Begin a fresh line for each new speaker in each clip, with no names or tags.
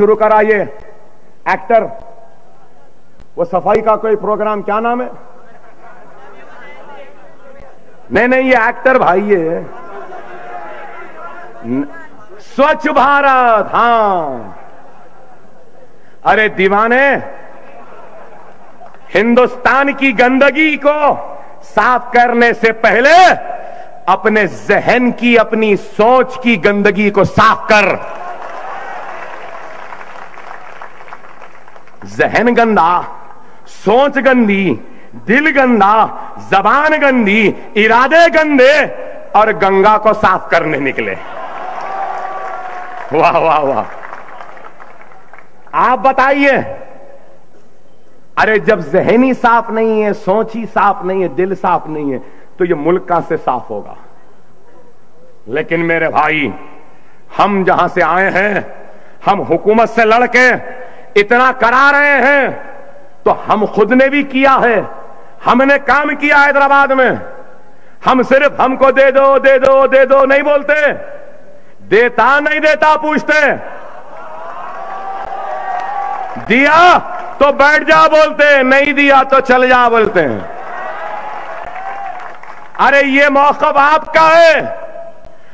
शुरू करा ये एक्टर, वो सफाई का कोई प्रोग्राम, क्या नाम है? नहीं, ये एक्टर भाई है, स्वच्छ भारत। हां, अरे दीवाने, हिंदुस्तान की गंदगी को साफ करने से पहले अपने जहन की, अपनी सोच की गंदगी को साफ कर। जहन गंदा, सोच गंदी, दिल गंदा, जबान गंदी, इरादे गंदे, और गंगा को साफ करने निकले। वाह वाह वाह। आप बताइए, अरे जब जहन ही साफ नहीं है, सोच ही साफ नहीं है, दिल साफ नहीं है, तो ये मुल्क कहां से साफ होगा? लेकिन मेरे भाई, हम जहां से आए हैं, हम हुकूमत से लड़के इतना करा रहे हैं, तो हम खुद ने भी किया है। हमने काम किया हैदराबाद में। हम सिर्फ हमको दे दो दे दो दे दो नहीं बोलते, देता नहीं देता पूछते, दिया तो बैठ जा बोलते, नहीं दिया तो चल जा बोलते हैं। अरे ये मौक़िफ़ आपका है।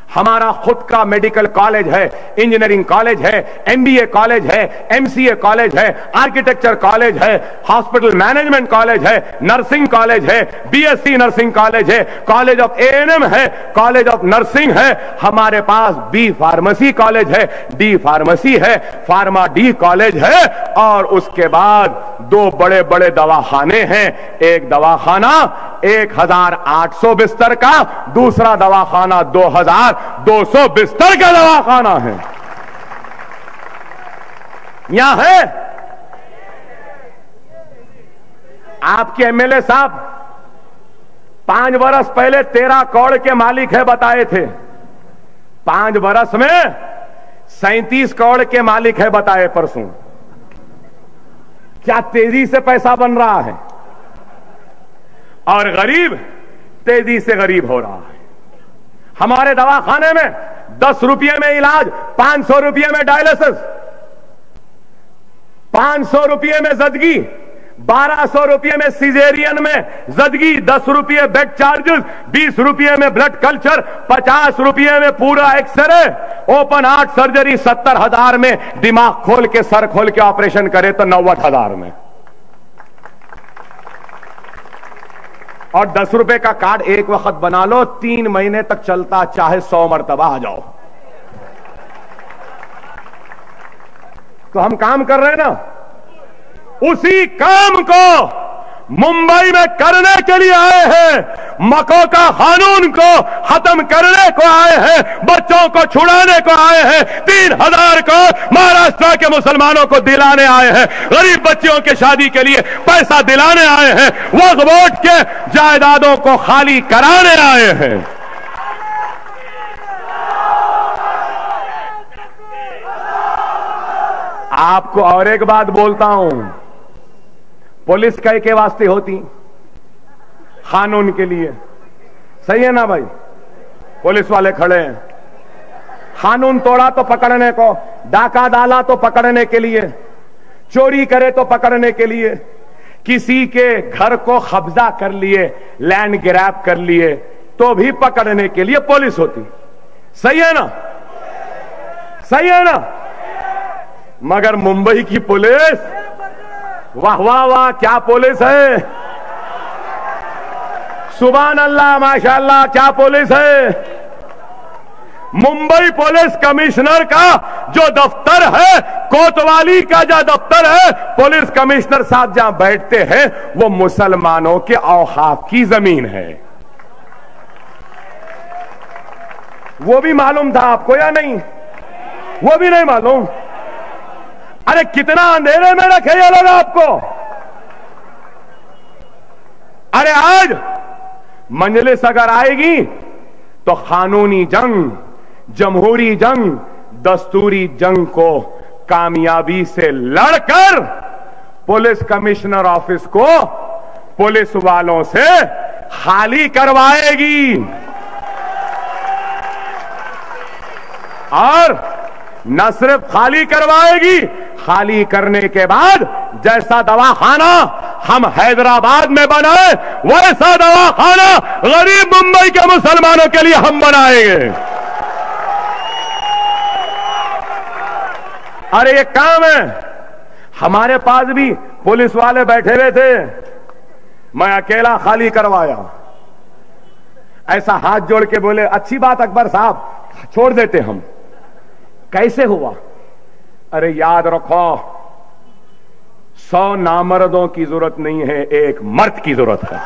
हमारा खुद का मेडिकल कॉलेज है, इंजीनियरिंग कॉलेज है, एमबीए कॉलेज है, एमसीए कॉलेज है, आर्किटेक्चर कॉलेज है, हॉस्पिटल मैनेजमेंट कॉलेज है, नर्सिंग कॉलेज है, बीएससी नर्सिंग कॉलेज है, कॉलेज ऑफ एएनएम है, कॉलेज ऑफ नर्सिंग है, हमारे पास बी फार्मेसी कॉलेज है, डी फार्मेसी है, फार्मा डी कॉलेज है, और उसके बाद 2 बड़े बड़े दवाखाने हैं। एक दवाखाना 1800 बिस्तर का, दूसरा दवाखाना 2200 बिस्तर का दवाखाना है। यहां है आपके एमएलए साहब 5 बरस पहले 13 करोड़ के मालिक है बताए थे, 5 बरस में 37 करोड़ के मालिक है बताए परसों। क्या तेजी से पैसा बन रहा है, और गरीब तेजी से गरीब हो रहा है। हमारे दवाखाने में 10 रुपये में इलाज, 500 रुपये में डायलिसिस, 500 रुपये में जदगी, 1200 रुपये में सिजेरियन में जदगी, 10 रुपये बेड चार्जेस, 20 रुपये में ब्लड कल्चर, 50 रुपये में पूरा एक्सरे, ओपन हार्ट सर्जरी 70,000 में, दिमाग खोल के सर खोल के ऑपरेशन करे तो 90,000 में। और 10 रुपए का कार्ड एक वक्त बना लो, 3 महीने तक चलता, चाहे 100 मरतबा आ जाओ। तो हम काम कर रहे हैं ना, उसी काम को मुंबई में करने के लिए आए हैं। मकोका कानून को खत्म करने को आए हैं, बच्चों को छुड़ाने को आए हैं, 3000 करोड़ महाराष्ट्र के मुसलमानों को दिलाने आए हैं, गरीब बच्चियों के शादी के लिए पैसा दिलाने आए हैं, वक्फ बोर्ड के जायदादों को खाली कराने आए हैं। आपको और एक बात बोलता हूं, पुलिस कई के वास्ते होती, कानून के लिए। सही है ना भाई? पुलिस वाले खड़े हैं, कानून तोड़ा तो पकड़ने को, डाका डाला तो पकड़ने के लिए, चोरी करे तो पकड़ने के लिए, किसी के घर को कब्जा कर लिए, लैंड ग्रैब कर लिए तो भी पकड़ने के लिए पुलिस होती। सही है ना? सही है ना? मगर मुंबई की पुलिस, वाह वाह वाह, क्या पुलिस है! सुभान अल्लाह, माशाअल्लाह, क्या पुलिस है! मुंबई पुलिस कमिश्नर का जो दफ्तर है, कोतवाली का जो दफ्तर है, पुलिस कमिश्नर साहब जहां बैठते हैं, वो मुसलमानों के औकाफ की जमीन है। वो भी मालूम था आपको या नहीं? वो भी नहीं मालूम? अरे कितना अंधेरे में रखे ये लोग आपको। अरे आज मजलिस अगर आएगी तो कानूनी जंग, जमहूरी जंग, दस्तूरी जंग को कामयाबी से लड़कर पुलिस कमिश्नर ऑफिस को पुलिस वालों से खाली करवाएगी। और न सिर्फ खाली करवाएगी, खाली करने के बाद जैसा दवाखाना हम हैदराबाद में बनाए वैसा दवाखाना गरीब मुंबई के मुसलमानों के लिए हम बनाएंगे। अरे ये काम है। हमारे पास भी पुलिस वाले बैठे हुए थे, मैं अकेला खाली करवाया। ऐसा हाथ जोड़ के बोले, अच्छी बात अकबर साहब, छोड़ देते हम। कैसे हुआ? अरे याद रखो, 100 नामर्दों की जरूरत नहीं है, एक मर्द की जरूरत है।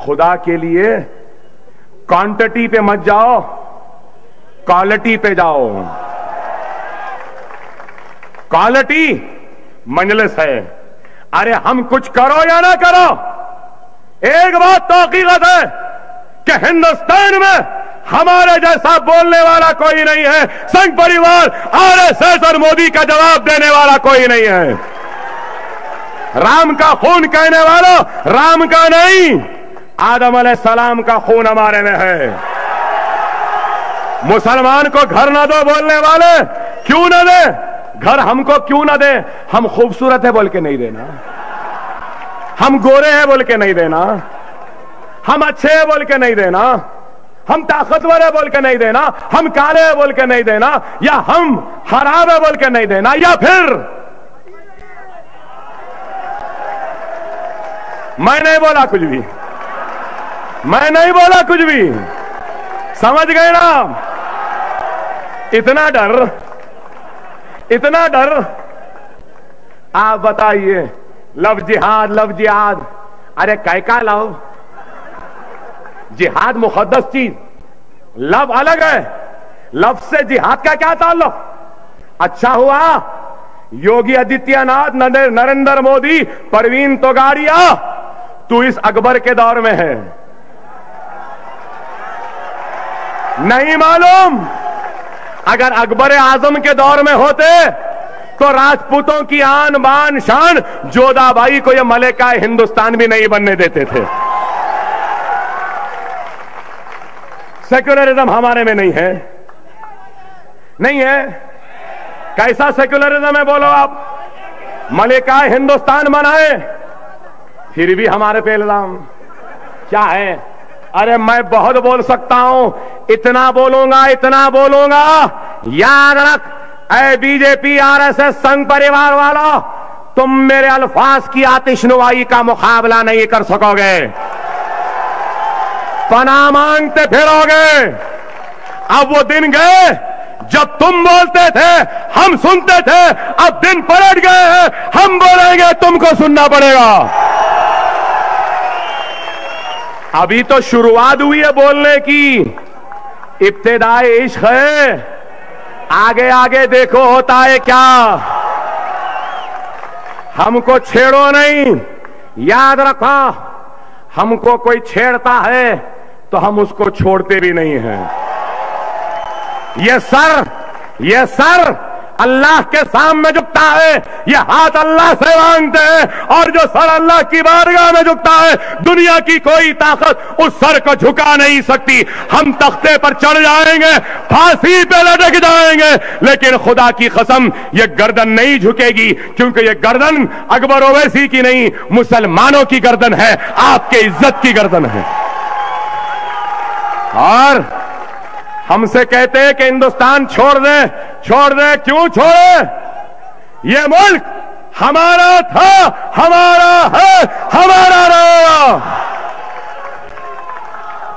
खुदा के लिए क्वांटिटी पे मत जाओ, क्वालिटी पे जाओ। क्वालिटी मजलिस है। अरे हम कुछ करो या ना करो, एक बात तो हकीकत है कि हिंदुस्तान में हमारे जैसा बोलने वाला कोई नहीं है। संघ परिवार, आरएसएस और मोदी का जवाब देने वाला कोई नहीं है। राम का खून कहने वाला राम का नहीं, आदम अलैहिस्सलाम का खून हमारे में है। मुसलमान को घर ना दो बोलने वाले, क्यों ना दे घर? हमको क्यों ना दे? हम खूबसूरत है बोल के नहीं देना, हम गोरे हैं बोल के नहीं देना, हम अच्छे हैं बोल के नहीं देना, हम ताकतवर है बोल के नहीं देना, हम काले हैं बोल के नहीं देना, या हम खराब है बोल के नहीं देना, या फिर मैं नहीं बोला कुछ भी, मैं नहीं बोला कुछ भी, समझ गए ना? इतना डर, इतना डर। आप बताइए, लव जिहाद, लव जिहाद, अरे कैका लव? जिहाद मुकद्दस चीज, लव अलग है। लव से जिहाद का क्या ताल्लुक? अच्छा हुआ योगी आदित्यनाथ, नरेंद्र मोदी, परवीन तोगाड़िया, तू इस अकबर के दौर में है। नहीं मालूम? अगर अकबर आजम के दौर में होते तो राजपूतों की आन बान शान जोधाबाई को यह मलिका हिंदुस्तान भी नहीं बनने देते थे। सेक्युलरिज्म हमारे में नहीं है, नहीं है। कैसा सेक्युलरिज्म है बोलो आप? मलिका हिंदुस्तान बनाए, फिर भी हमारे पे इल्जाम क्या है? अरे मैं बहुत बोल सकता हूं, इतना बोलूंगा, इतना बोलूंगा, याद रख ऐ बीजेपी आरएसएस संघ परिवार वालों, तुम मेरे अल्फाज की आतिशनुमाई का मुकाबला नहीं कर सकोगे, पनाह मांगते फिरोगे। अब वो दिन गए जब तुम बोलते थे हम सुनते थे, अब दिन पलट गए हैं, हम बोलेंगे तुमको सुनना पड़ेगा। अभी तो शुरुआत हुई है बोलने की, इब्तिदाए इश्क है, आगे आगे देखो होता है क्या। हमको छेड़ो नहीं, याद रखो, हमको कोई छेड़ता है तो हम उसको छोड़ते भी नहीं हैं। ये सर अल्लाह के सामने झुकता है, ये हाथ अल्लाह से मांगते हैं, और जो सर अल्लाह की बारगाह में झुकता है, दुनिया की कोई ताकत उस सर को झुका नहीं सकती। हम तख्ते पर चढ़ जाएंगे, फांसी पे लटक जाएंगे, लेकिन खुदा की कसम ये गर्दन नहीं झुकेगी, क्योंकि ये गर्दन अकबर ओवैसी की नहीं, मुसलमानों की गर्दन है, आपके इज्जत की गर्दन है। और हमसे कहते हैं कि हिंदुस्तान छोड़ दे, छोड़ दे, क्यों छोड़े? ये मुल्क हमारा था, हमारा है, हमारा रहेगा।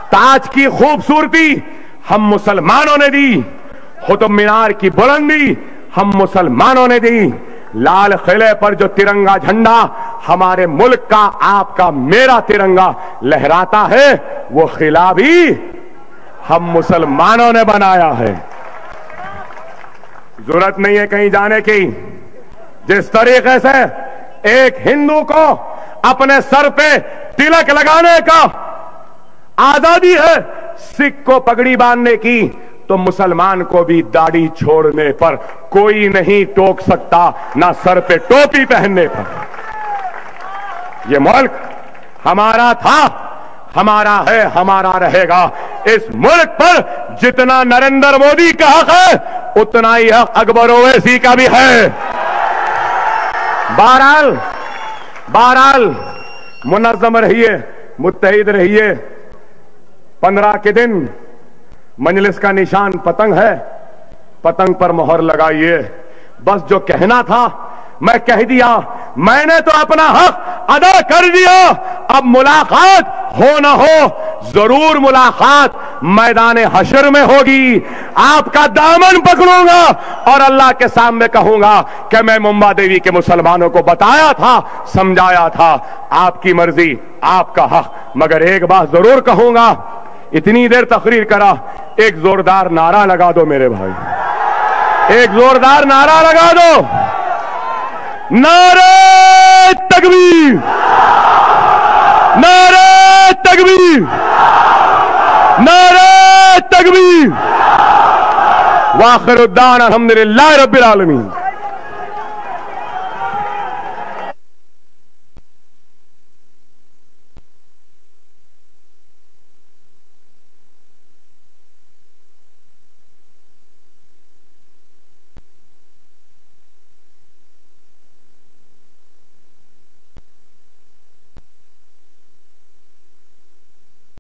ताज की खूबसूरती हम मुसलमानों ने दी, कुतुब मीनार की बुलंदी हम मुसलमानों ने दी, लाल किले पर जो तिरंगा झंडा हमारे मुल्क का, आपका, मेरा तिरंगा लहराता है, वो किला भी हम मुसलमानों ने बनाया है। जरूरत नहीं है कहीं जाने की। जिस तरीके से एक हिंदू को अपने सर पे तिलक लगाने का आजादी है, सिख को पगड़ी बांधने की, तो मुसलमान को भी दाढ़ी छोड़ने पर कोई नहीं टोक सकता, ना सर पे टोपी पहनने पर। यह मुल्क हमारा था, हमारा है, हमारा रहेगा। इस मुल्क पर जितना नरेंद्र मोदी का हक है उतना ही हक अकबर ओवैसी का भी है। बहरहाल मुनज़्ज़म रहिए, मुत्तहिद रहिए। 15 के दिन मजलिस का निशान पतंग है, पतंग पर मोहर लगाइए। बस जो कहना था मैं कह दिया, मैंने तो अपना हक अदा कर दिया। अब मुलाकात हो ना हो, जरूर मुलाकात मैदान हशर में होगी। आपका दामन पकड़ूंगा और अल्लाह के सामने कहूंगा कि मैं मुंबा देवी के मुसलमानों को बताया था, समझाया था, आपकी मर्जी, आपका हक। मगर एक बात जरूर कहूंगा, इतनी देर तकरीर करा, एक जोरदार नारा लगा दो मेरे भाई, एक जोरदार नारा लगा दो। नारे तकबीर, नारे तकबीर, नारे तकबीर। वाखिरुद्दान अल्हम्दुलिल्लाह रब्बिल आलमीन।